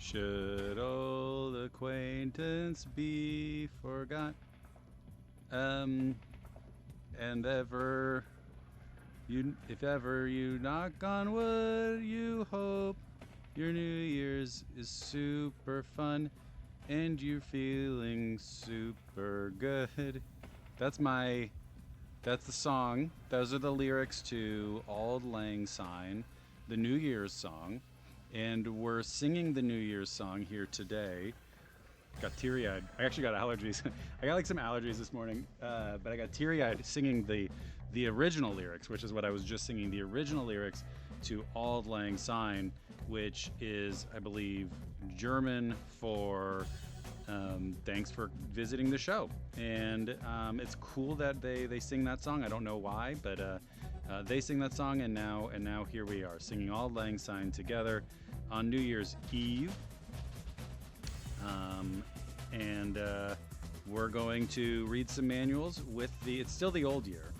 Should old acquaintance be forgot? And if ever you knock on wood, you hope your New Year's is super fun and you're feeling super good. That's my that's the song. Those are the lyrics to Auld Lang Syne, the New Year's song. And we're singing the New Year's song here today. Got teary eyed. I actually got allergies. I got like some allergies this morning, but I got teary eyed singing the original lyrics, which is what I was just singing. The original lyrics to Auld Lang Syne, which is, I believe, German for thanks for visiting the show. And it's cool that they sing that song. I don't know why, but they sing that song, and now here we are singing Auld Lang Syne together on New Year's Eve. And we're going to read some manuals with it's still the old year.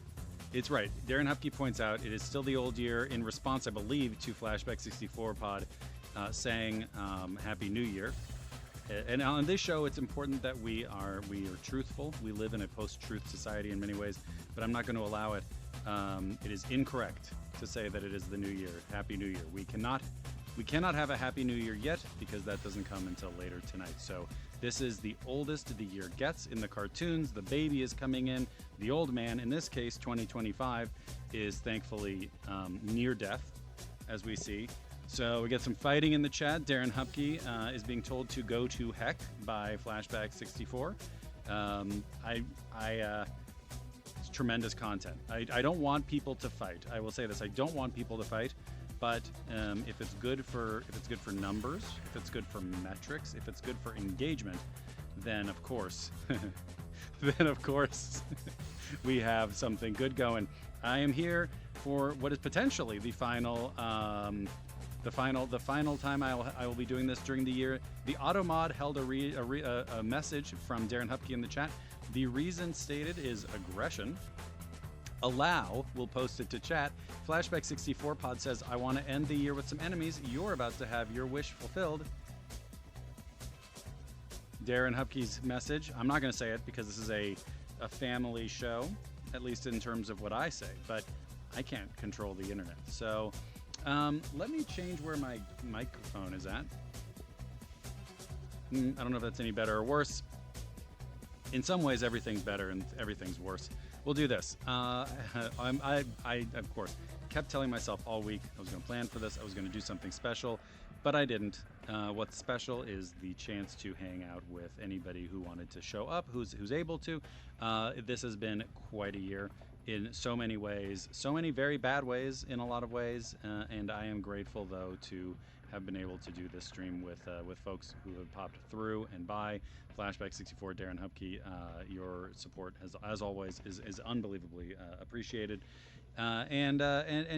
It's right. Darren Hupke points out it is still the old year in response, I believe, to Flashback 64 pod saying Happy New Year. And on this show, it's important that we are truthful. We live in a post-truth society in many ways, but I'm not going to allow it. It is incorrect to say that it is the new year. Happy New Year. We cannot have a Happy New Year yet because that doesn't come until later tonight. So this is the oldest the year gets in the cartoons. The baby is coming in. The old man, in this case 2025, is thankfully near death, as we see. So we get some fighting in the chat. Darren Hupke is being told to go to heck by Flashback 64. It's tremendous content. I don't want people to fight. I will say this. I don't want people to fight. But if it's good for numbers, if it's good for metrics, if it's good for engagement, then of course, we have something good going. I am here for what is potentially the final time I will be doing this during the year. The Automod held a message from Darren Hupke in the chat. The reason stated is aggression. Allow will post it to chat. Flashback 64 pod says, I want to end the year with some enemies. You're about to have your wish fulfilled. Darren Hupke's message. I'm not going to say it because this is a family show, at least in terms of what I say, but I can't control the internet. So let me change where my microphone is at. I don't know if that's any better or worse. In some ways, everything's better and everything's worse. We'll do this. I of course, kept telling myself all week I was going to plan for this. I was going to do something special, but I didn't. What's special is the chance to hang out with anybody who wanted to show up, who's able to. This has been quite a year in so many ways, so many very bad ways in a lot of ways, and I am grateful, though, to have been able to do this stream with folks who have popped through and by. Flashback 64, Darren Hupke, your support as always is unbelievably appreciated. And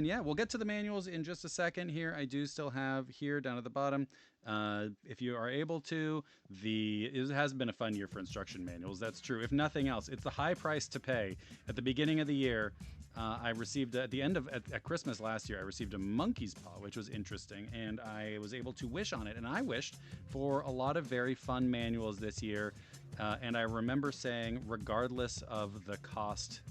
yeah, we'll get to the manuals in just a second here. I do still have here down at the bottom, if you are able to, it has been a fun year for instruction manuals. That's true. If nothing else, it's the high price to pay. At the beginning of the year, I received at Christmas last year, I received a monkey's paw, which was interesting, and I was able to wish on it. And I wished for a lot of very fun manuals this year, and I remember saying, regardless of the cost,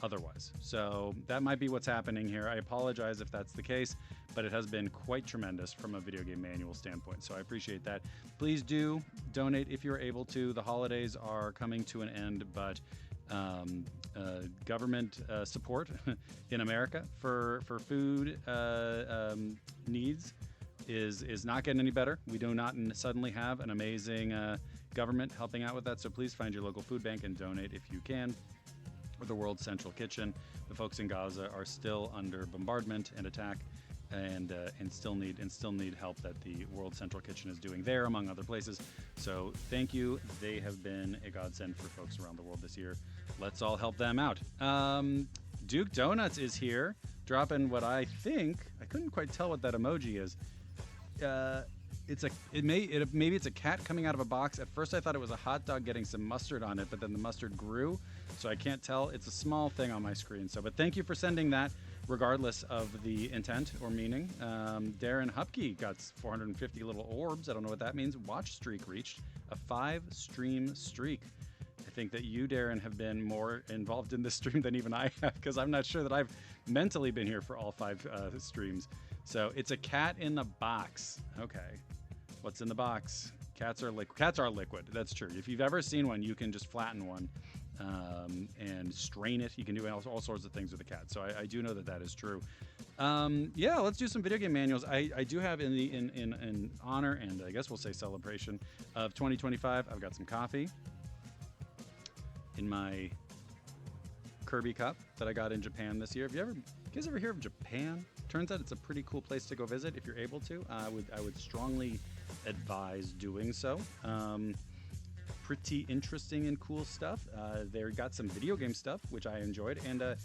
otherwise. So that might be what's happening here. I apologize if that's the case, but it has been quite tremendous from a video game manual standpoint. So I appreciate that. Please do donate if you're able to. The holidays are coming to an end, but government support in America for food needs is not getting any better. We do not suddenly have an amazing government helping out with that. So please find your local food bank and donate if you can. Or the World Central Kitchen. The folks in Gaza are still under bombardment and attack, and still need help that the World Central Kitchen is doing there, among other places. So thank you. They have been a godsend for folks around the world this year. Let's all help them out. Duke Donuts is here, dropping what I think, I couldn't quite tell what that emoji is. Maybe it's a cat coming out of a box. At first I thought it was a hot dog getting some mustard on it, but then the mustard grew. so I can't tell. It's a small thing on my screen. So, but thank you for sending that, regardless of the intent or meaning. Darren Hupke got 450 little orbs. I don't know what that means. Watch streak reached a 5-stream streak. I think that you, Darren, have been more involved in this stream than even I have, because I'm not sure that I've mentally been here for all 5 streams. So it's a cat in the box. Okay, what's in the box? Cats are liquid. Cats are liquid. That's true. If you've ever seen one, you can just flatten one and strain it. You can do all sorts of things with a cat. So I do know that that is true. Yeah, let's do some video game manuals. I do have in honor, and I guess we'll say celebration of 2025. I've got some coffee in my Kirby cup that I got in Japan this year. You guys ever hear of Japan? Turns out it's a pretty cool place to go visit if you're able to. I would strongly advise doing so. Pretty interesting and cool stuff. They got some video game stuff, which I enjoyed, and a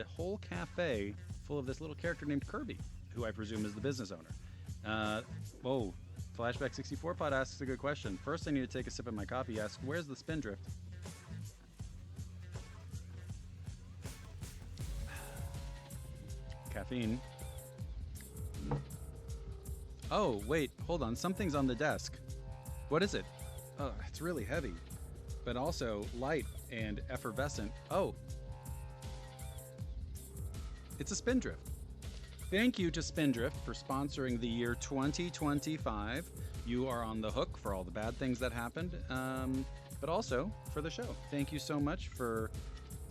whole cafe full of this little character named Kirby, who I presume is the business owner. Whoa, Flashback 64 Pod asks a good question. First, I need to take a sip of my coffee. He asks, where's the Spindrift? Caffeine. Oh, wait, hold on. Something's on the desk. What is it? Oh, it's really heavy, but also light and effervescent. Oh, it's a Spindrift. Thank you to Spindrift for sponsoring the year 2025. You are on the hook for all the bad things that happened, but also for the show. Thank you so much for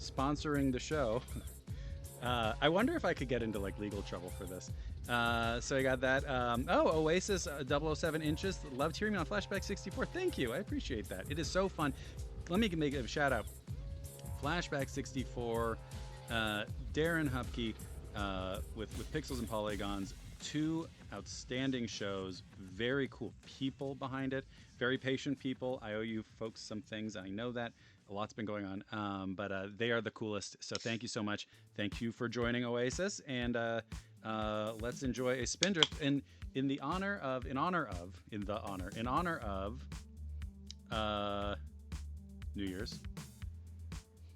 sponsoring the show. I wonder if I could get into like legal trouble for this. So I got that. Oasis 007 inches. Loved hearing me on Flashback 64. Thank you. I appreciate that. It is so fun. Let me make a shout out. Flashback 64, Darren Hupke with Pixels and Polygons. 2 outstanding shows. Very cool people behind it. Very patient people. I owe you folks some things. I know that. A lot's been going on, but they are the coolest. So thank you so much. Thank you for joining Oasis, and let's enjoy a Spindrift in honor of New Year's.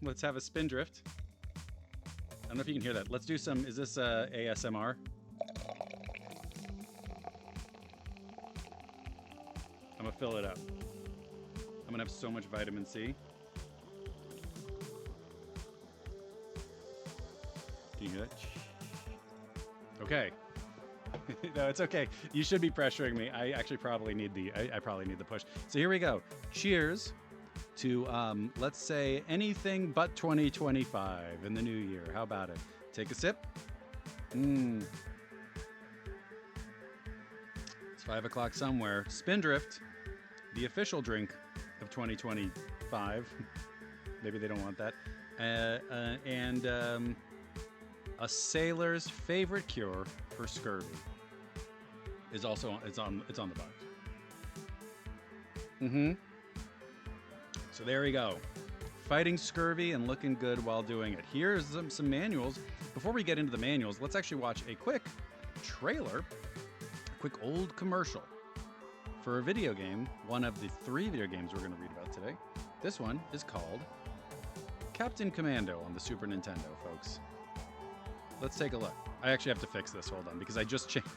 Let's have a Spindrift. I don't know if you can hear that. Let's do some. Is this ASMR? I'm gonna fill it up. I'm gonna have so much vitamin C. Can you hear that? Okay. No, it's okay. You should be pressuring me. I actually probably need I probably need the push. So here we go. Cheers to let's say anything but 2025 in the new year. How about it? Take a sip. It's 5 o'clock somewhere. Spindrift, the official drink of 2025. Maybe they don't want that. A sailor's favorite cure for scurvy is also it's on the box. So there we go. Fighting scurvy and looking good while doing it. Here's some manuals. Before we get into the manuals, let's actually watch a quick trailer, a quick old commercial for a video game, one of the 3 video games we're going to read about today. This one is called Captain Commando on the Super Nintendo, folks. Let's take a look. I actually have to fix this. Hold on, because I just changed.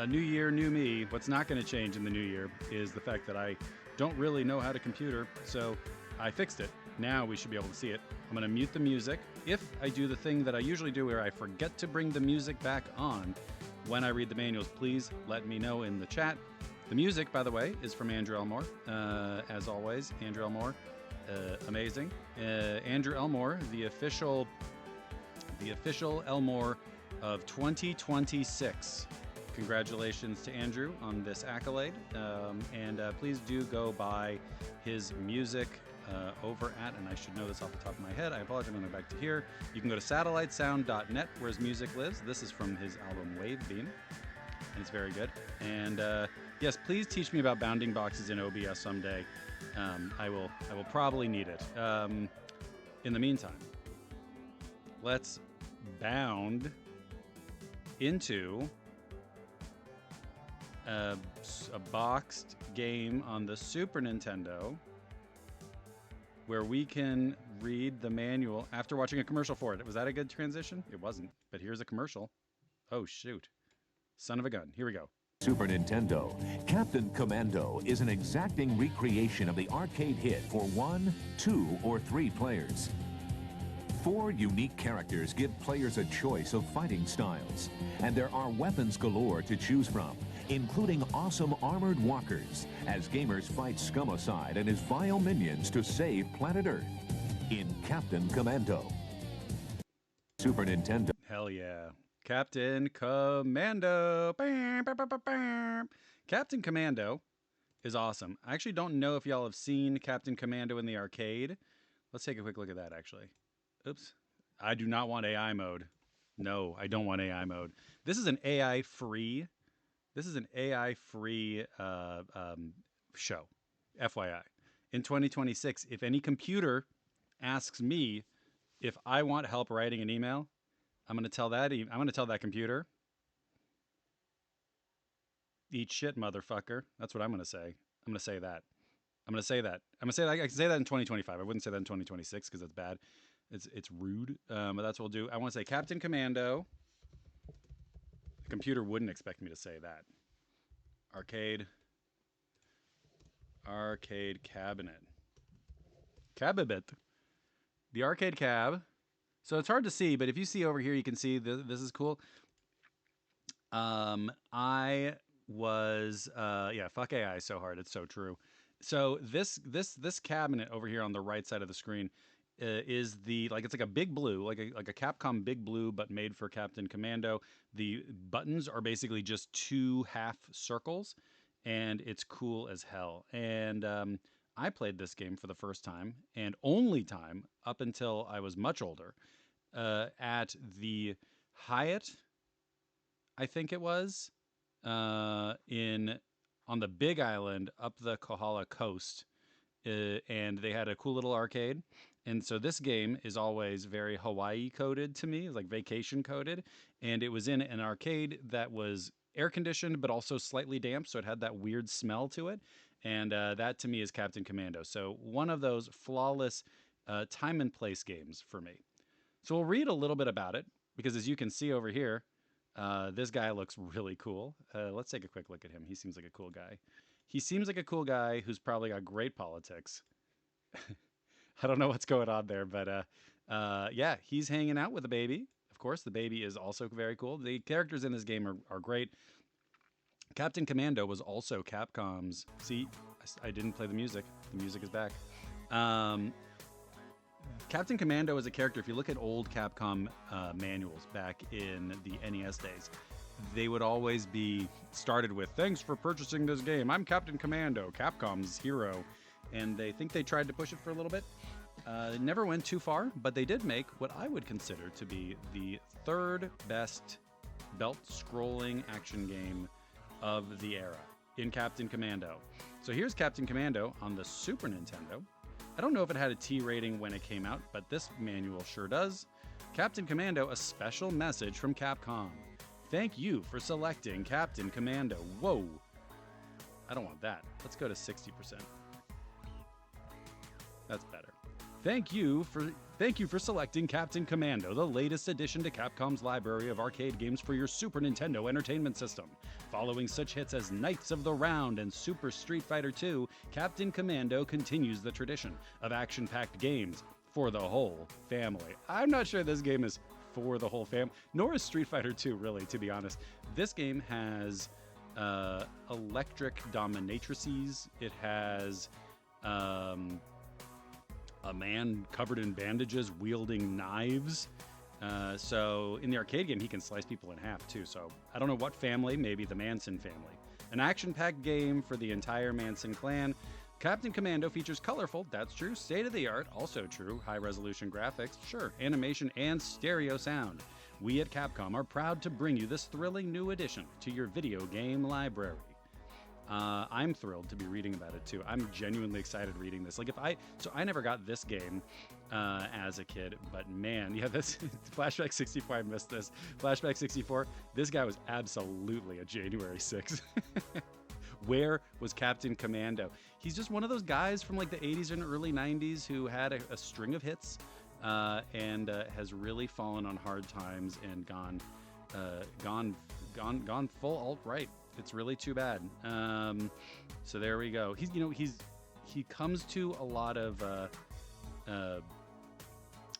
New year, new me. What's not going to change in the new year is the fact that I don't really know how to computer, so I fixed it. Now we should be able to see it. I'm going to mute the music. If I do the thing that I usually do where I forget to bring the music back on when I read the manuals, please let me know in the chat. The music, by the way, is from Andrew Elmore. As always, Andrew Elmore. Amazing. Andrew Elmore, the official Elmore of 2026. Congratulations to Andrew on this accolade. And please do go buy his music over at, and I should know this off the top of my head, I apologize, I'm going back to here. You can go to satellitesound.net where his music lives. This is from his album Wave Beam, and it's very good. And yes, please teach me about bounding boxes in OBS someday. I will probably need it. In the meantime, let's bound into a boxed game on the Super Nintendo where we can read the manual after watching a commercial for it. Was that a good transition? It wasn't, but here's a commercial. Oh, shoot. Son of a gun. Here we go. Super Nintendo, Captain Commando is an exacting recreation of the arcade hit for 1, 2, or 3 players. 4 unique characters give players a choice of fighting styles, and there are weapons galore to choose from, including awesome armored walkers, as gamers fight Scumocide and his vile minions to save planet Earth in Captain Commando. Super Nintendo. Hell yeah. Captain Commando. Bam, bam, bam, bam, bam. Captain Commando is awesome. I actually don't know if y'all have seen Captain Commando in the arcade. Let's take a quick look at that, actually. Oops. I do not want AI mode. No, I don't want AI mode. This is an AI-free. Show. FYI. In 2026, if any computer asks me if I want help writing an email, I'm going to tell that computer, eat shit, motherfucker. That's what I'm going to say. I'm going to say that. I can say that in 2025. I wouldn't say that in 2026 because that's bad. It's rude. But that's what we'll do. I want to say Captain Commando. The computer wouldn't expect me to say that. Arcade cabinet. Cabinet. The arcade cab. So it's hard to see, but if you see over here, you can see this is cool. I was fuck AI so hard, it's so true. So this cabinet over here on the right side of the screen is it's like a big blue, like a Capcom Big Blue, but made for Captain Commando. The buttons are basically just 2 half circles, and it's cool as hell. And I played this game for the first time and only time up until I was much older at the Hyatt, I think it was, on the Big Island up the Kohala coast, and they had a cool little arcade. And so this game is always very Hawaii coded to me, like vacation coded, and it was in an arcade that was air conditioned but also slightly damp, so it had that weird smell to it. And that to me is Captain Commando. So one of those flawless time and place games for me. So we'll read a little bit about it, because as you can see over here, this guy looks really cool. Let's take a quick look at him. He seems like a cool guy. He seems like a cool guy who's probably got great politics. I don't know what's going on there, but yeah, he's hanging out with a baby. Of course, the baby is also very cool. The characters in this game are great. Captain Commando was also Capcom's... See, I didn't play the music. The music is back. Captain Commando is a character. If you look at old Capcom manuals back in the NES days, they would always be started with, "Thanks for purchasing this game. I'm Captain Commando, Capcom's hero." And they think they tried to push it for a little bit. It never went too far, but they did make what I would consider to be the 3rd best belt-scrolling action game of the era in Captain Commando. So here's Captain Commando on the Super Nintendo. I don't know if it had a T rating when it came out, but this manual sure does. Captain Commando, a special message from Capcom. Thank you for selecting Captain Commando. Whoa. I don't want that. Let's go to 60%. That's better. Thank you for selecting Captain Commando, the latest addition to Capcom's library of arcade games for your Super Nintendo Entertainment System. Following such hits as Knights of the Round and Super Street Fighter II, Captain Commando continues the tradition of action-packed games for the whole family. I'm not sure this game is for the whole fam, nor is Street Fighter II, really, to be honest. This game has electric dominatrices. It has a man covered in bandages wielding knives. So in the arcade game, he can slice people in half too. So I don't know what family, maybe the Manson family. An action-packed game for the entire Manson clan. Captain Commando features colorful, that's true, state-of-the-art, also true, high-resolution graphics, sure, animation, and stereo sound. We at Capcom are proud to bring you this thrilling new addition to your video game library. I'm thrilled to be reading about it too. I'm genuinely excited reading this. So I never got this game as a kid, but man, yeah, this Flashback 64, I missed this. Flashback 64, this guy was absolutely a January 6th. Where was Captain Commando? He's just one of those guys from like the 80s and early 90s who had a string of hits and has really fallen on hard times and gone full alt-right. It's really too bad. So there we go. He comes to a lot of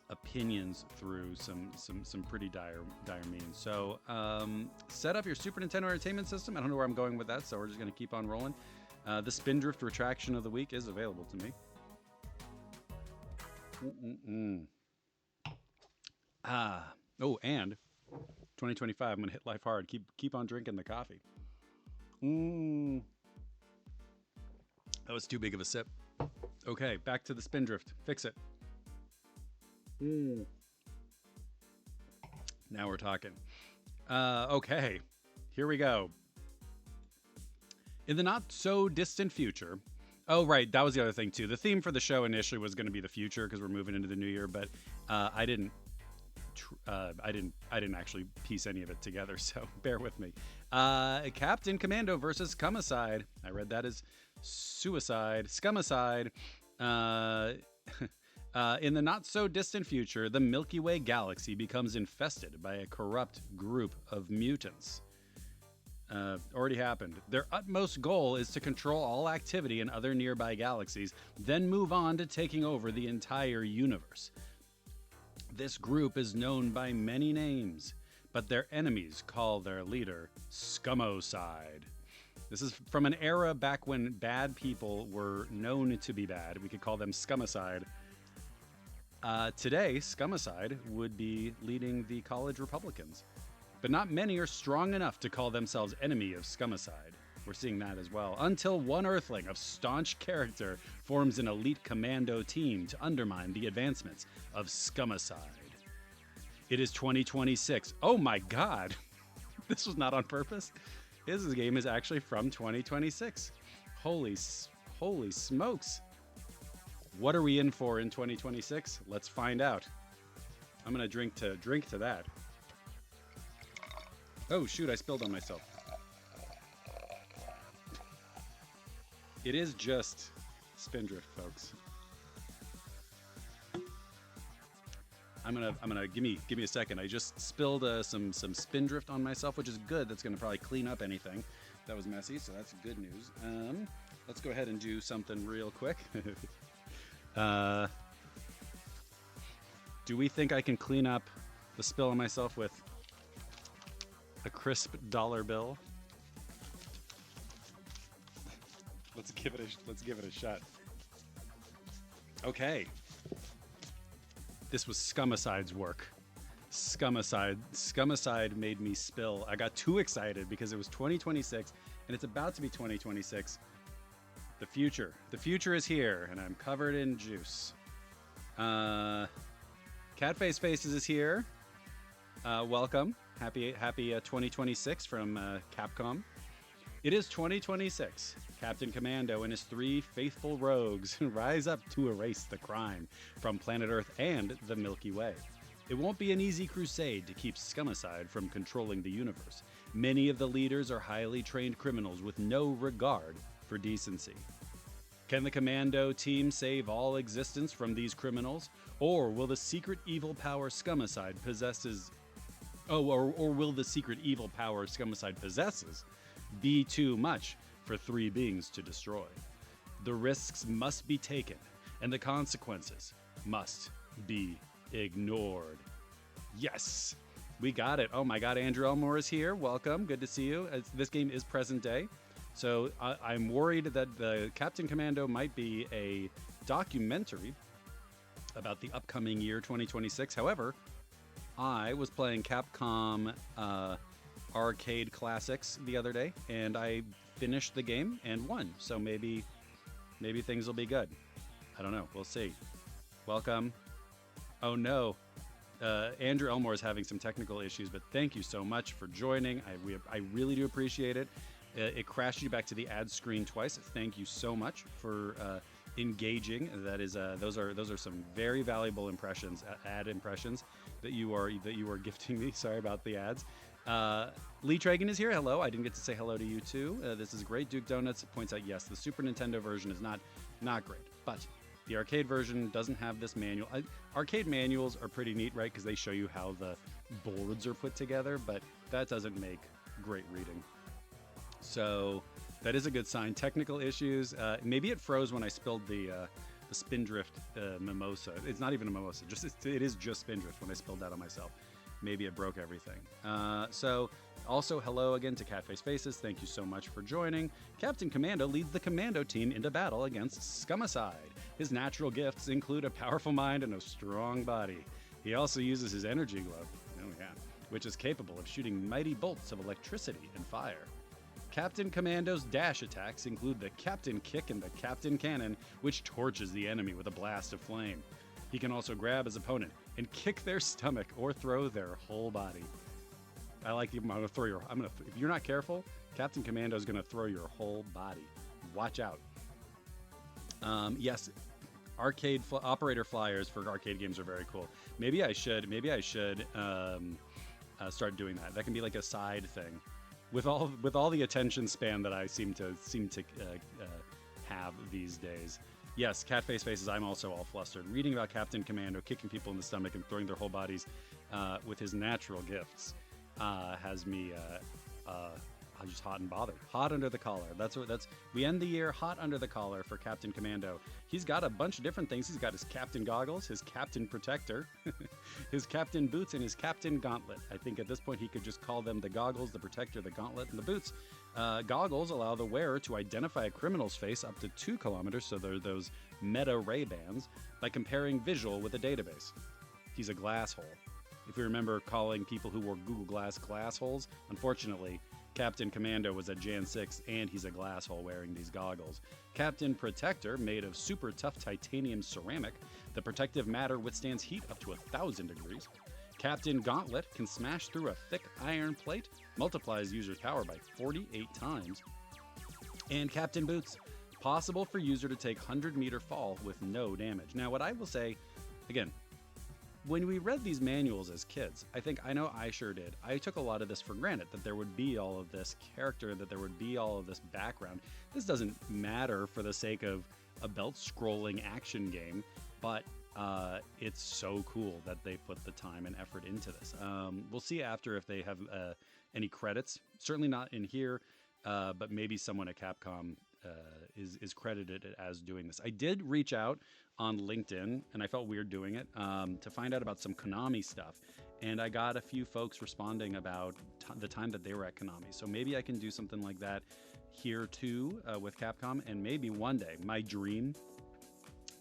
opinions through some pretty dire means. So set up your Super Nintendo Entertainment System. I don't know where I'm going with that, so we're just going to keep on rolling. The Spindrift Retraction of the Week is available to me. Oh, and 2025, I'm going to hit life hard. Keep on drinking the coffee. That was too big of a sip. Okay, back to the Spindrift. Fix it. Now we're talking. Okay, here we go. In the not so distant future. Oh, right, that was the other thing too. The theme for the show initially was going to be the future because we're moving into the new year, but I didn't actually piece any of it together, so bear with me. Captain Commando versus Scumicide. I read that as suicide. Scumicide. In the not-so-distant future, the Milky Way galaxy becomes infested by a corrupt group of mutants. Already happened. Their utmost goal is to control all activity in other nearby galaxies, then move on to taking over the entire universe. This group is known by many names, but their enemies call their leader Scumocide. This is from an era back when bad people were known to be bad. We could call them Scumicide. Today, Scumicide would be leading the college Republicans. But not many are strong enough to call themselves enemy of Scumicide. We're seeing that as well. Until one Earthling of staunch character forms an elite commando team to undermine the advancements of Scumicide. It is 2026. Oh my god! This was not on purpose. This game is actually from 2026. Holy smokes. What are we in for in 2026? Let's find out. I'm gonna drink to that. Oh shoot, I spilled on myself. It is just Spindrift, folks. I'm gonna give me a second. I just spilled some Spindrift on myself, which is good. That's gonna probably clean up anything that was messy, so that's good news. Let's go ahead and do something real quick. Do we think I can clean up the spill on myself with a crisp dollar bill? Let's give it a shot. Okay. This was Scumicide's work. Scumicide made me spill. I got too excited because it was 2026 and it's about to be 2026. The future is here, and I'm covered in juice. Catface Faces is here. Welcome. Happy 2026 from Capcom. It is 2026. Captain Commando and his 3 faithful rogues rise up to erase the crime from planet Earth and the Milky Way. It won't be an easy crusade to keep Scumicide from controlling the universe. Many of the leaders are highly trained criminals with no regard for decency. Can the Commando team save all existence from these criminals? Or will the secret evil power Scumicide possesses... or will the secret evil power Scumicide possesses be too much for 3 beings to destroy? The risks must be taken, and the consequences must be ignored. Yes! We got it. Oh my god, Andrew Elmore is here. Welcome. Good to see you. This game is present day. So I'm worried that the Captain Commando might be a documentary about the upcoming year 2026. However, I was playing Capcom Arcade Classics the other day, and I finished the game and won. So maybe things will be good. I don't know. We'll see. Welcome. Oh no. Andrew Elmore is having some technical issues, but thank you so much for joining. I really do appreciate it. It crashed you back to the ad screen twice. Thank you so much for engaging. That is, those are some very valuable impressions, ad impressions that you are gifting me. Sorry about the ads. Lee Tragan is here. Hello. I didn't get to say hello to you too. This is great. Duke Donuts points out, yes, the Super Nintendo version is not great, but the arcade version doesn't have this manual. Arcade manuals are pretty neat, right? Because they show you how the boards are put together, but that doesn't make great reading. So that is a good sign. Technical issues. Maybe it froze when I spilled the Spindrift mimosa. It's not even a mimosa. It is just Spindrift when I spilled that on myself. Maybe it broke everything. So also hello again to Catface Faces. Thank you so much for joining. Captain Commando leads the Commando team into battle against Scumicide. His natural gifts include a powerful mind and a strong body. He also uses his energy glove, which is capable of shooting mighty bolts of electricity and fire. Captain Commando's dash attacks include the Captain Kick and the Captain Cannon, which torches the enemy with a blast of flame. He can also grab his opponent and kick their stomach or throw their whole body. I like the if you're not careful, Captain Commando is gonna throw your whole body. Watch out. Yes, operator flyers for arcade games are very cool. Maybe I should start doing that. That can be like a side thing. With all the attention span that I seem to have these days. Yes, Catface Faces, I'm also all flustered. Reading about Captain Commando kicking people in the stomach and throwing their whole bodies with his natural gifts has me just hot and bothered. Hot under the collar. We end the year hot under the collar for Captain Commando. He's got a bunch of different things. He's got his Captain Goggles, his Captain Protector, his Captain Boots, and his Captain Gauntlet. I think at this point he could just call them the Goggles, the Protector, the Gauntlet, and the Boots. Goggles allow the wearer to identify a criminal's face up to 2 kilometers, so they're those meta Ray-Bans, by comparing visual with a database. He's a glass hole. If we remember calling people who wore Google Glass holes, unfortunately, Captain Commando was a Jan 6, and he's a glass hole wearing these goggles. Captain Protector, made of super tough titanium ceramic, the protective matter withstands heat up to 1,000 degrees. Captain Gauntlet can smash through a thick iron plate, multiplies user's power by 48 times. And Captain Boots, possible for user to take 100-meter fall with no damage. Now, what I will say, again, when we read these manuals as kids, I know I sure did. I took a lot of this for granted, that there would be all of this character, that there would be all of this background. This doesn't matter for the sake of a belt-scrolling action game, but it's so cool that they put the time and effort into this. We'll see after if they have any credits. Certainly not in here, but maybe someone at Capcom is credited as doing this. I did reach out on LinkedIn, and I felt weird doing it, to find out about some Konami stuff. And I got a few folks responding about the time that they were at Konami. So maybe I can do something like that here too with Capcom. And maybe one day, my dream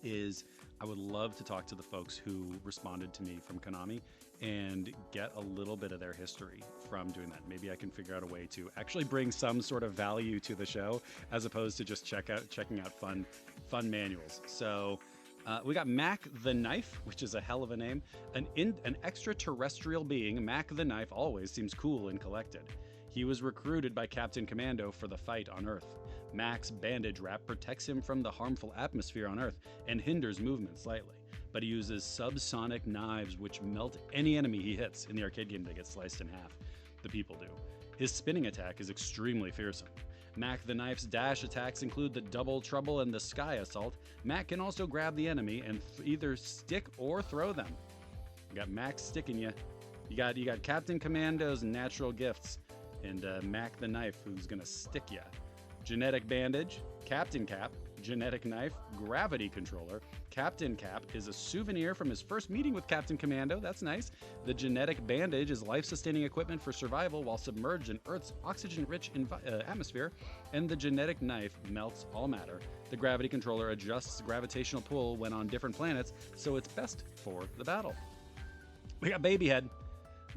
is I would love to talk to the folks who responded to me from Konami and get a little bit of their history from doing that. Maybe I can figure out a way to actually bring some sort of value to the show as opposed to just checking out fun manuals. So we got Mac the Knife, which is a hell of a name. An extraterrestrial being, Mac the Knife always seems cool and collected. He was recruited by Captain Commando for the fight on Earth. Mac's bandage wrap protects him from the harmful atmosphere on Earth and hinders movement slightly. But he uses subsonic knives which melt any enemy he hits. In the arcade game, they get sliced in half. The people do. His spinning attack is extremely fearsome. Mac the Knife's dash attacks include the Double Trouble and the Sky Assault. Mac can also grab the enemy and either stick or throw them. You got Mac sticking you. You got Captain Commando's natural gifts and Mac the Knife who's gonna stick ya. Genetic Bandage, Captain Cap, Genetic Knife, Gravity Controller. Captain Cap is a souvenir from his first meeting with Captain Commando. That's nice. The Genetic Bandage is life-sustaining equipment for survival while submerged in Earth's oxygen-rich atmosphere. And the Genetic Knife melts all matter. The Gravity Controller adjusts gravitational pull when on different planets, so it's best for the battle. We got Babyhead.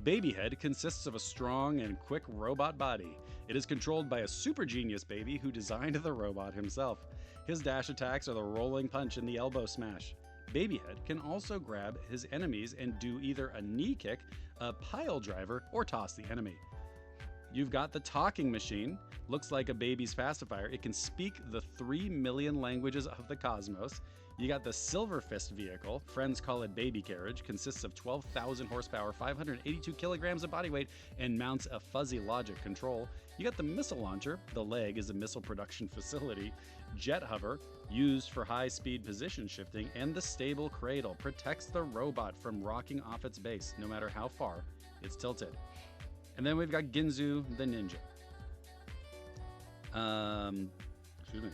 Babyhead consists of a strong and quick robot body. It is controlled by a super genius baby who designed the robot himself. His dash attacks are the rolling punch and the elbow smash. Babyhead can also grab his enemies and do either a knee kick, a pile driver, or toss the enemy. You've got the talking machine. Looks like a baby's pacifier. It can speak the 3 million languages of the cosmos. You got the Silver Fist vehicle. Friends call it baby carriage. Consists of 12,000 horsepower, 582 kilograms of body weight, and mounts a fuzzy logic control. You got the missile launcher. The leg is a missile production facility. Jet hover, used for high-speed position shifting, and the stable cradle protects the robot from rocking off its base, no matter how far it's tilted. And then we've got Ginzu the Ninja. Excuse me.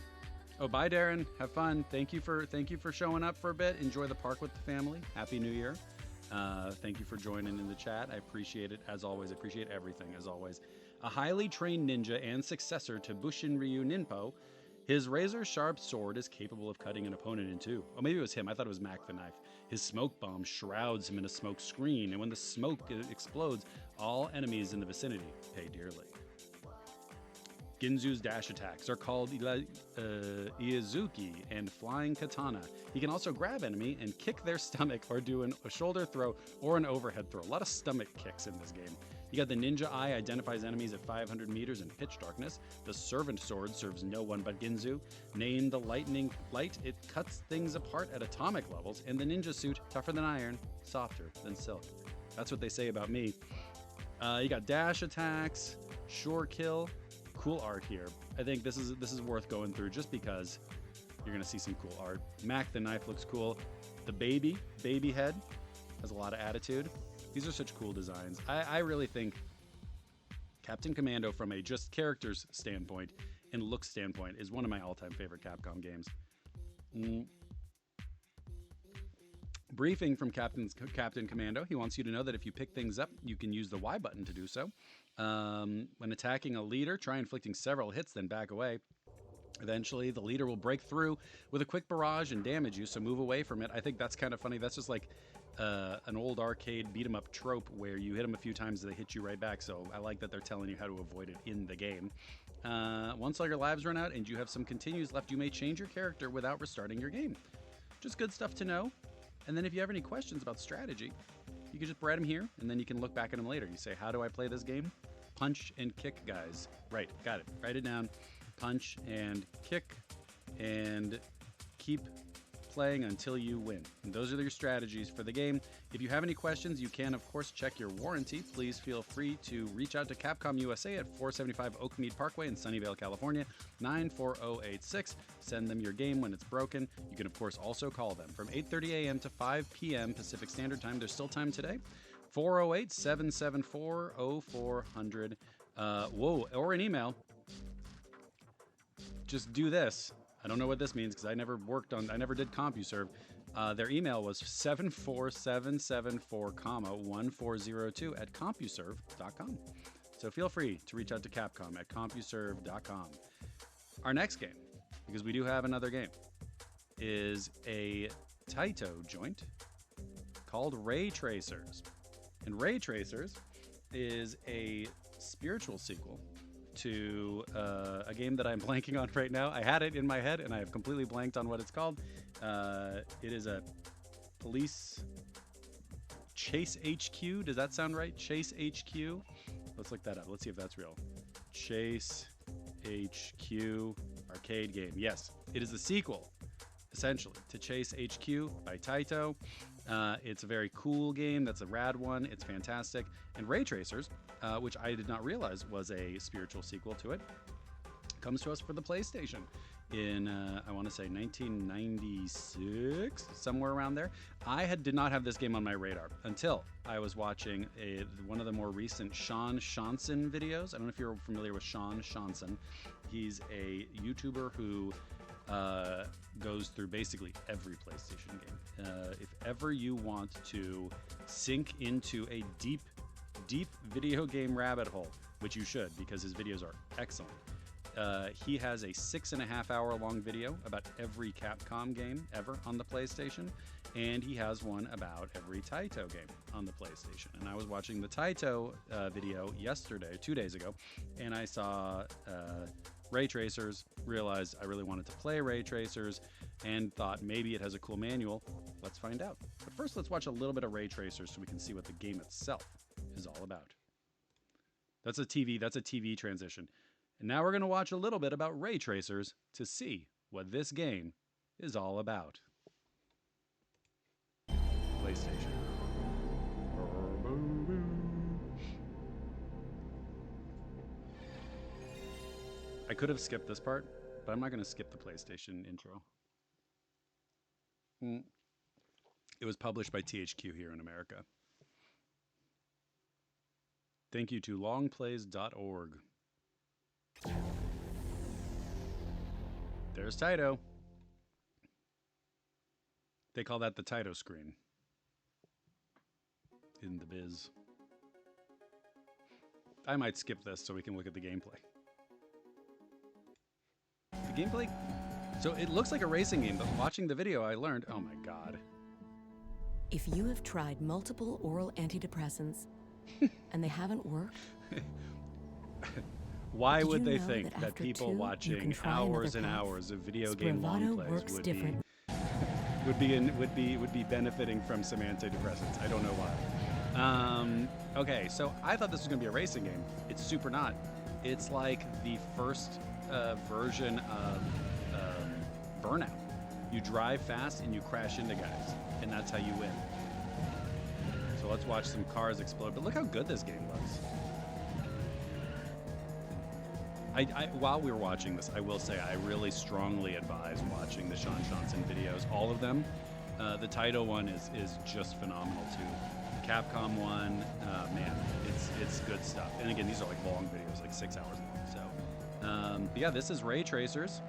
Oh, bye, Darren. Have fun. Thank you for showing up for a bit. Enjoy the park with the family. Happy New Year. Thank you for joining in the chat. I appreciate it as always. I appreciate everything as always. A highly trained ninja and successor to Bushin Ryu Ninpo, his razor-sharp sword is capable of cutting an opponent in two. Oh, maybe it was him. I thought it was Mac the Knife. His smoke bomb shrouds him in a smoke screen, and when the smoke explodes, all enemies in the vicinity pay dearly. Ginzu's dash attacks are called Iazuki and Flying Katana. He can also grab enemy and kick their stomach or do a shoulder throw or an overhead throw. A lot of stomach kicks in this game. You got the Ninja Eye, identifies enemies at 500 meters in pitch darkness. The Servant Sword serves no one but Ginzu. Named the Lightning Light, it cuts things apart at atomic levels. And the Ninja Suit, tougher than iron, softer than silk. That's what they say about me. You got dash attacks, sure kill. Cool art here. I think this is worth going through just because you're gonna see some cool art. Mac the Knife looks cool. The baby head has a lot of attitude. These are such cool designs. I really think Captain Commando, from a just characters standpoint and look standpoint, is one of my all-time favorite Capcom games. Briefing from Captain Commando. He wants you to know that if you pick things up, you can use the Y button to do so. When attacking a leader, try inflicting several hits, then back away. Eventually, the leader will break through with a quick barrage and damage you, so move away from it. I think that's kind of funny. That's just like an old arcade beat-em-up trope where you hit them a few times and they hit you right back, so I like that they're telling you how to avoid it in the game. Once all your lives run out and you have some continues left, you may change your character without restarting your game. Just good stuff to know. And then if you have any questions about strategy, you can just write them here, and then you can look back at them later. You say, how do I play this game? Punch and kick, guys. Right, got it. Write it down. Punch and kick, and keep playing until you win. And those are your strategies for the game. If you have any questions, you can, of course, check your warranty. Please feel free to reach out to Capcom USA at 475 Oakmead Parkway in Sunnyvale, California, 94086. Send them your game when it's broken. You can, of course, also call them from 8:30 a.m. to 5 p.m. Pacific Standard Time. There's still time today. 408-774-0400. Or an email. Just do this. I don't know what this means because I never did CompuServe. Their email was 74774, 1402 at CompuServe.com. So feel free to reach out to Capcom at CompuServe.com. Our next game, because we do have another game, is a Taito joint called Ray Tracers. And Ray Tracers is a spiritual sequel to a game that I'm blanking on right now. I had it in my head and I have completely blanked on what it's called. It is a police Chase HQ. Does that sound right? Chase HQ. Let's look that up. Let's see if that's real. Chase HQ arcade game. Yes, it is the sequel, essentially, to Chase HQ by Taito. It's a very cool game. That's a rad one. It's fantastic. And Ray Tracers, which I did not realize was a spiritual sequel to it, comes to us for the PlayStation in, I want to say 1996, somewhere around there. I did not have this game on my radar until I was watching one of the more recent Sean Shanson videos. I don't know if you're familiar with Sean Shanson. He's a YouTuber who goes through basically every PlayStation game. If ever you want to sink into a deep video game rabbit hole, which you should because his videos are excellent, he has a 6.5 hour long video about every Capcom game ever on the PlayStation, and he has one about every Taito game on the PlayStation. And I was watching the Taito video yesterday, 2 days ago, and I saw Ray Tracers, realized I really wanted to play Ray Tracers, and thought maybe it has a cool manual. Let's find out. But first, let's watch a little bit of Ray Tracers so we can see what the game itself is all about. That's a TV transition. And now we're going to watch a little bit about Ray Tracers to see what this game is all about. PlayStation. I could have skipped this part, but I'm not going to skip the PlayStation intro. It was published by THQ here in America. Thank you to longplays.org. There's Taito. They call that the Taito screen in the biz. I might skip this so we can look at the gameplay. The gameplay? So it looks like a racing game, but watching the video I learned, oh my god. If you have tried multiple oral antidepressants and they haven't worked, why did would you they know think that that after people two, you watching can try hours another and path? hours of video game long Spravato plays works different. would be benefiting from some antidepressants? I don't know why. Okay, so I thought this was gonna be a racing game. It's super not. It's like the first version of Burnout. You drive fast and you crash into guys, and that's how you win. So let's watch some cars explode. But look how good this game looks. While we were watching this, I will say I really strongly advise watching the Sean Johnson videos. All of them. The Taito one is just phenomenal too. The Capcom one, man, it's good stuff. And again, these are like long videos, like 6 hours long. So, but yeah, this is ray tracers.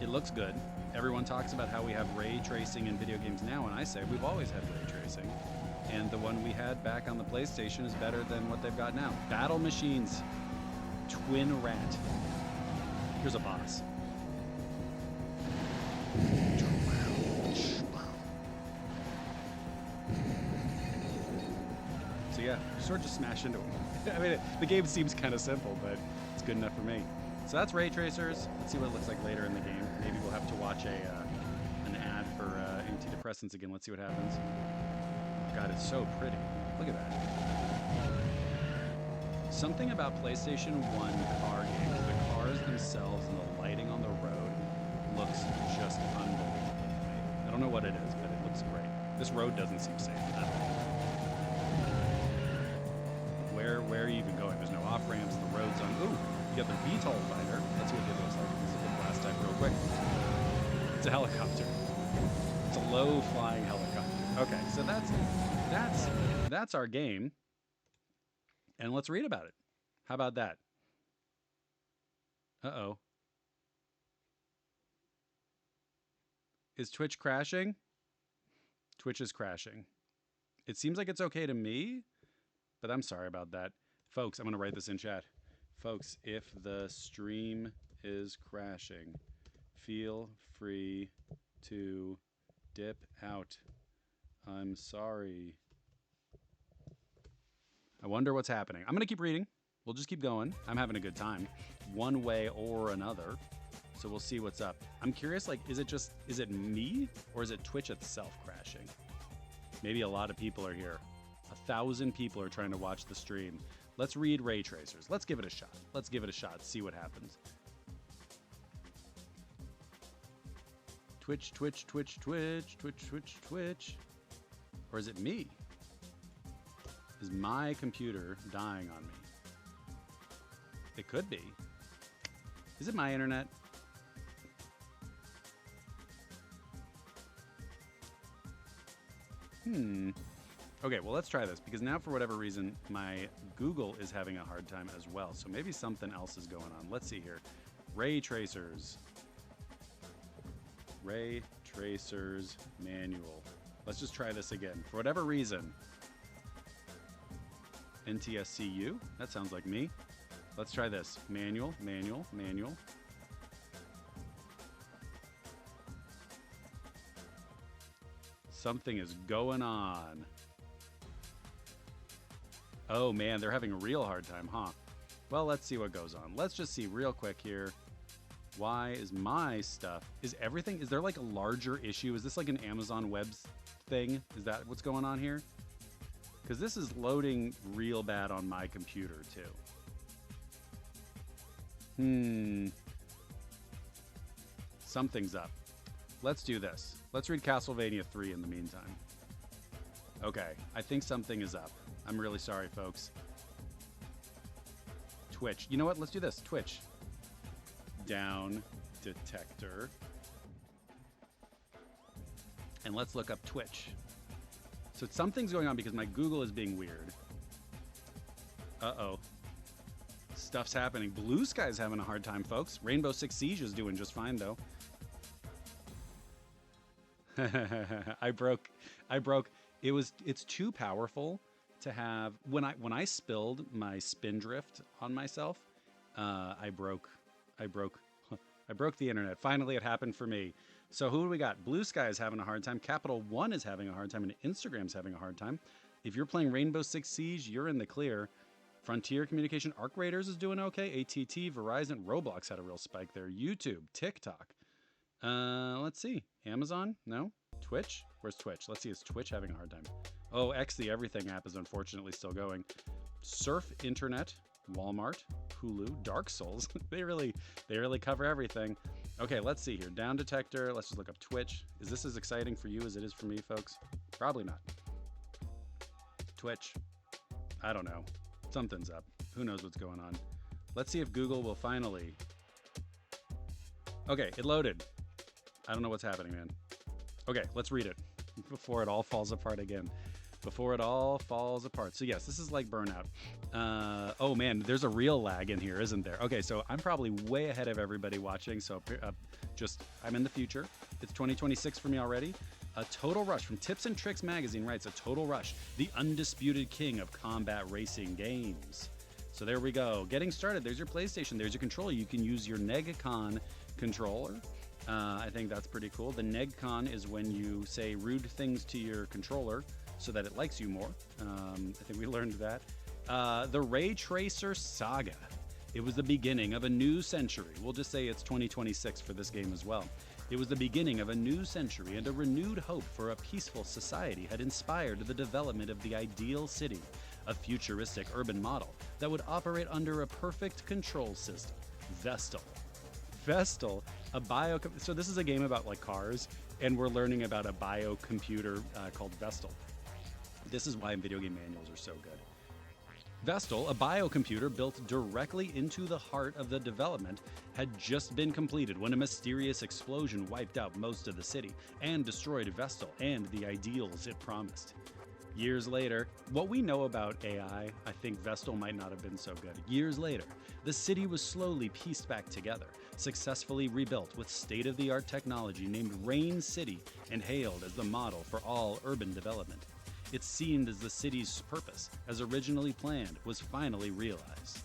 It looks good. Everyone talks about how we have ray tracing in video games now, and I say we've always had ray tracing. And the one we had back on the PlayStation is better than what they've got now. Battle Machines. Twin Rat. Here's a boss. So yeah, you sort of just smash into them. I mean, the game seems kind of simple, but it's good enough for me. So that's ray tracers. Let's see what it looks like later in the game. Maybe we'll have to watch an ad for antidepressants again. Let's see what happens. God, it's so pretty. Look at that. Something about PlayStation 1 car games, the cars themselves and the lighting on the road looks just unbelievable. I don't know what it is, but it looks great. This road doesn't seem safe at all. Where are you even going? There's no off-ramps, the road's on. Ooh, you got the VTOL fighter. Let's see what it looks like. Let's look at the blast type real quick. It's a helicopter. It's a low-flying helicopter. Okay, so that's our game. And let's read about it. How about that? Uh-oh. Is Twitch crashing? Twitch is crashing. It seems like it's okay to me, but I'm sorry about that. Folks, I'm going to write this in chat. Folks, if the stream is crashing, feel free to dip out. I'm sorry. I wonder what's happening. I'm going to keep reading. We'll just keep going. I'm having a good time, one way or another. So we'll see what's up. I'm curious, like, is it me or is it Twitch itself crashing? Maybe a lot of people are here. 1,000 people are trying to watch the stream. Let's read ray tracers. Let's give it a shot. Let's give it a shot. See what happens. Twitch, Twitch, Twitch, Twitch, Twitch, Twitch, Twitch. Or is it me? Is my computer dying on me? It could be. Is it my internet? Okay, well, let's try this, because now, for whatever reason, my Google is having a hard time as well. So maybe something else is going on. Let's see here. Ray tracers. Ray tracers manual. Let's just try this again. For whatever reason. NTSCU? That sounds like me. Let's try this. Manual, manual, manual. Something is going on. Oh man, they're having a real hard time, huh? Well, let's see what goes on. Let's just see real quick here. Why is my stuff... Is there like a larger issue? Is this like an Amazon Web thing? Is that what's going on here? Because this is loading real bad on my computer, too. Something's up. Let's do this. Let's read Castlevania 3 in the meantime. Okay, I think something is up. I'm really sorry, folks. Twitch. You know what? Let's do this. Twitch. Down detector. And let's look up Twitch. So something's going on because my Google is being weird. Uh-oh. Stuff's happening. Blue Sky's having a hard time, folks. Rainbow Six Siege is doing just fine, though. I broke. It's too powerful to have. When I spilled my Spindrift on myself, I broke the internet. Finally, it happened for me. So who do we got? Blue Sky is having a hard time. Capital One is having a hard time, and Instagram's having a hard time. If you're playing Rainbow Six Siege, you're in the clear. Frontier Communication, Arc Raiders is doing okay. ATT, Verizon, Roblox had a real spike there. YouTube, TikTok. Let's see. Amazon? No. Twitch? Where's Twitch? Let's see. Is Twitch having a hard time? Oh, X, the Everything app is unfortunately still going. Surf Internet, Walmart, Hulu, Dark Souls. they really cover everything. Okay, let's see here. Down detector. Let's just look up Twitch. Is this as exciting for you as it is for me, folks? Probably not. Twitch. I don't know. Something's up. Who knows what's going on? Let's see if Google will finally... Okay, it loaded. I don't know what's happening, man. Okay, let's read it before it all falls apart again. Before it all falls apart. So yes, this is like Burnout. Oh man, there's a real lag in here, isn't there? Okay, so I'm probably way ahead of everybody watching. So I'm in the future. It's 2026 for me already. A Total Rush from Tips and Tricks magazine writes, a Total Rush, the undisputed king of combat racing games. So there we go. Getting started. There's your PlayStation. There's your controller. You can use your NEGCON controller. I think that's pretty cool. The NEGCON is when you say rude things to your controller so that it likes you more. I think we learned that. The Ray Tracer Saga. It was the beginning of a new century. We'll just say it's 2026 for this game as well. It was the beginning of a new century, and a renewed hope for a peaceful society had inspired the development of the ideal city, a futuristic urban model that would operate under a perfect control system. Vestal. Vestal, so this is a game about like cars, and we're learning about a biocomputer called Vestal. This is why video game manuals are so good. Vestal, a biocomputer built directly into the heart of the development, had just been completed when a mysterious explosion wiped out most of the city and destroyed Vestal and the ideals it promised. Years later, what we know about AI, I think Vestal might not have been so good. Years later, the city was slowly pieced back together, successfully rebuilt with state-of-the-art technology named Rain City and hailed as the model for all urban development. It seemed as the city's purpose, as originally planned, was finally realized.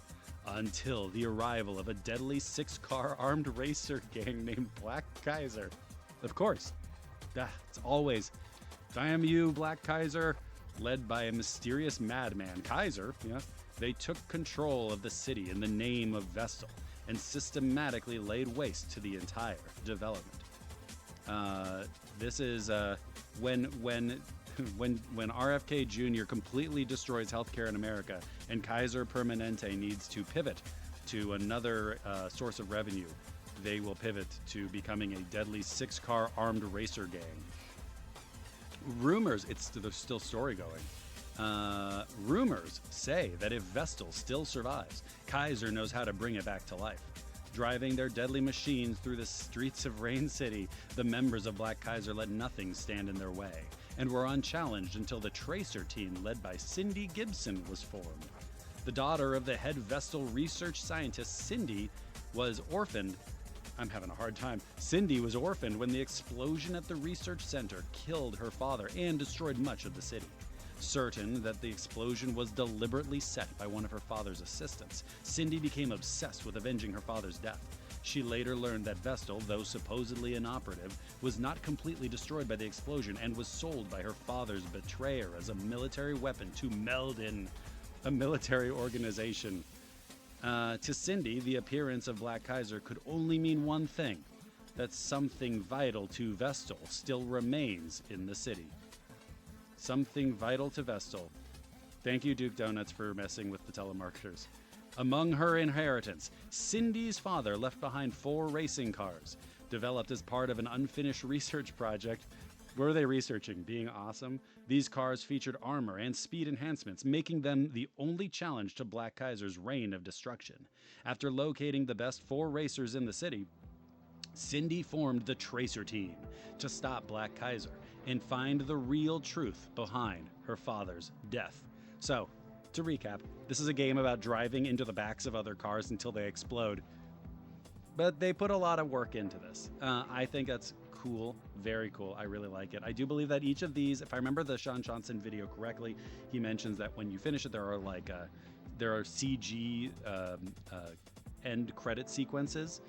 Until the arrival of a deadly 6-car armed racer gang named Black Kaiser. Of course, it's always, damn you, Black Kaiser. Led by a mysterious madman, Kaiser, they took control of the city in the name of Vestal and systematically laid waste to the entire development. This is when RFK Jr. completely destroys healthcare in America and Kaiser Permanente needs to pivot to another source of revenue, they will pivot to becoming a deadly 6-car armed racer gang. Rumors, there's still story going. Rumors say that if Vestal still survives, Kaiser knows how to bring it back to life. Driving their deadly machines through the streets of Rain City, the members of Black Kaiser let nothing stand in their way and were unchallenged until the Tracer team led by Cindy Gibson was formed. The daughter of the head Vestal research scientist, Cindy was orphaned when the explosion at the research center killed her father and destroyed much of the city. Certain that the explosion was deliberately set by one of her father's assistants, Cindy became obsessed with avenging her father's death. She later learned that Vestal, though supposedly inoperative, was not completely destroyed by the explosion and was sold by her father's betrayer as a military weapon to Meldon, a military organization. To Cindy, the appearance of Black Kaiser could only mean one thing, that something vital to Vestal still remains in the city. Something vital to Vestal. Thank you, Duke Donuts, for messing with the telemarketers. Among her inheritance, Cindy's father left behind 4 racing cars, developed as part of an unfinished research project. What were they researching? Being awesome? These cars featured armor and speed enhancements, making them the only challenge to Black Kaiser's reign of destruction. After locating the best 4 racers in the city, Cindy formed the Tracer Team to stop Black Kaiser and find the real truth behind her father's death. So, to recap, this is a game about driving into the backs of other cars until they explode. But they put a lot of work into this. I think that's cool, very cool. I really like it. I do believe that each of these, if I remember the Sean Johnson video correctly, he mentions that when you finish it, there are CG end credit sequences,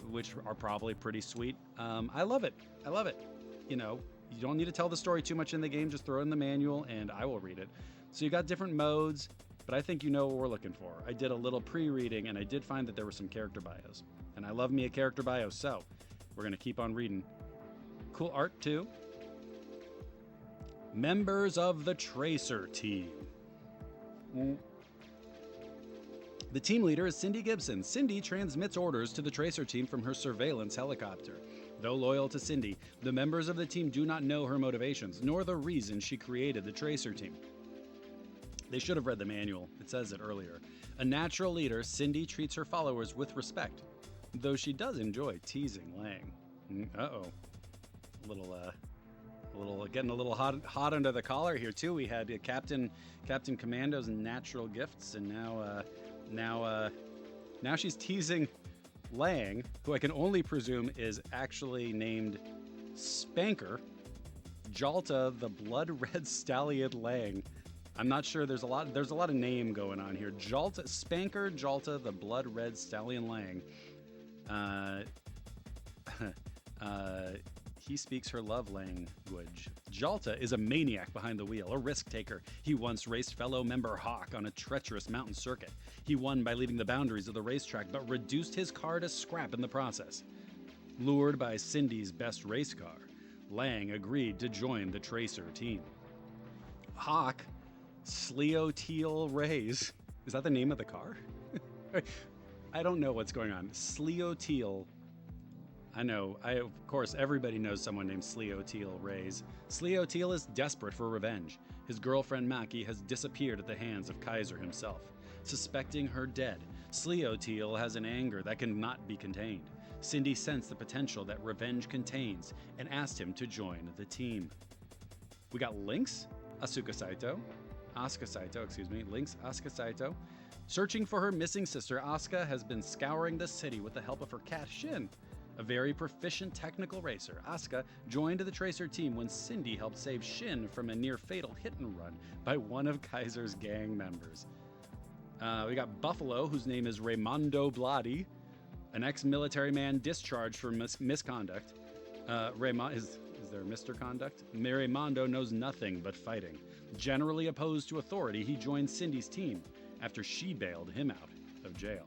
which are probably pretty sweet. I love it. I love it. You know, you don't need to tell the story too much in the game. Just throw in the manual and I will read it. So you got different modes, but I think you know what we're looking for. I did a little pre-reading and I did find that there were some character bios. And I love me a character bio, so we're going to keep on reading. Cool art too. Members of the Tracer Team. The team leader is Cindy Gibson. Cindy transmits orders to the Tracer Team from her surveillance helicopter. Though loyal to Cindy, the members of the team do not know her motivations, nor the reason she created the Tracer Team. They should have read the manual. It says it earlier. A natural leader, Cindy treats her followers with respect, though she does enjoy teasing Lang. Uh-oh. Getting a little hot under the collar here too. We had Captain Commando's natural gifts, and now she's teasing Lang, who I can only presume is actually named Spanker. Jalta, the blood red stallion Lang. I'm not sure. There's a lot of name going on here. Spanker Jalta, the blood red stallion Lang. He speaks her love language. Jalta is a maniac behind the wheel, a risk taker. He once raced fellow member Hawk on a treacherous mountain circuit. He won by leaving the boundaries of the racetrack, but reduced his car to scrap in the process. Lured by Cindy's best race car, Lang agreed to join the Tracer Team. Hawk, Sleoteal Rays. Is that the name of the car? I don't know what's going on. Sleoteal. I know. Of course, everybody knows someone named Sleoteal Rays. Sleoteal is desperate for revenge. His girlfriend Maki has disappeared at the hands of Kaiser himself. Suspecting her dead, Sleoteal has an anger that cannot be contained. Cindy sensed the potential that revenge contains and asked him to join the team. We got Lynx, Asuka Saito. Lynx Asuka Saito. Searching for her missing sister, Asuka has been scouring the city with the help of her cat Shin. A very proficient technical racer, Asuka joined the Tracer Team when Cindy helped save Shin from a near-fatal hit-and-run by one of Kaiser's gang members. We got Buffalo, whose name is Raimondo Blotti, an ex-military man discharged for misconduct. Is there Mr. Conduct? Raimondo knows nothing but fighting. Generally opposed to authority, he joined Cindy's team after she bailed him out of jail.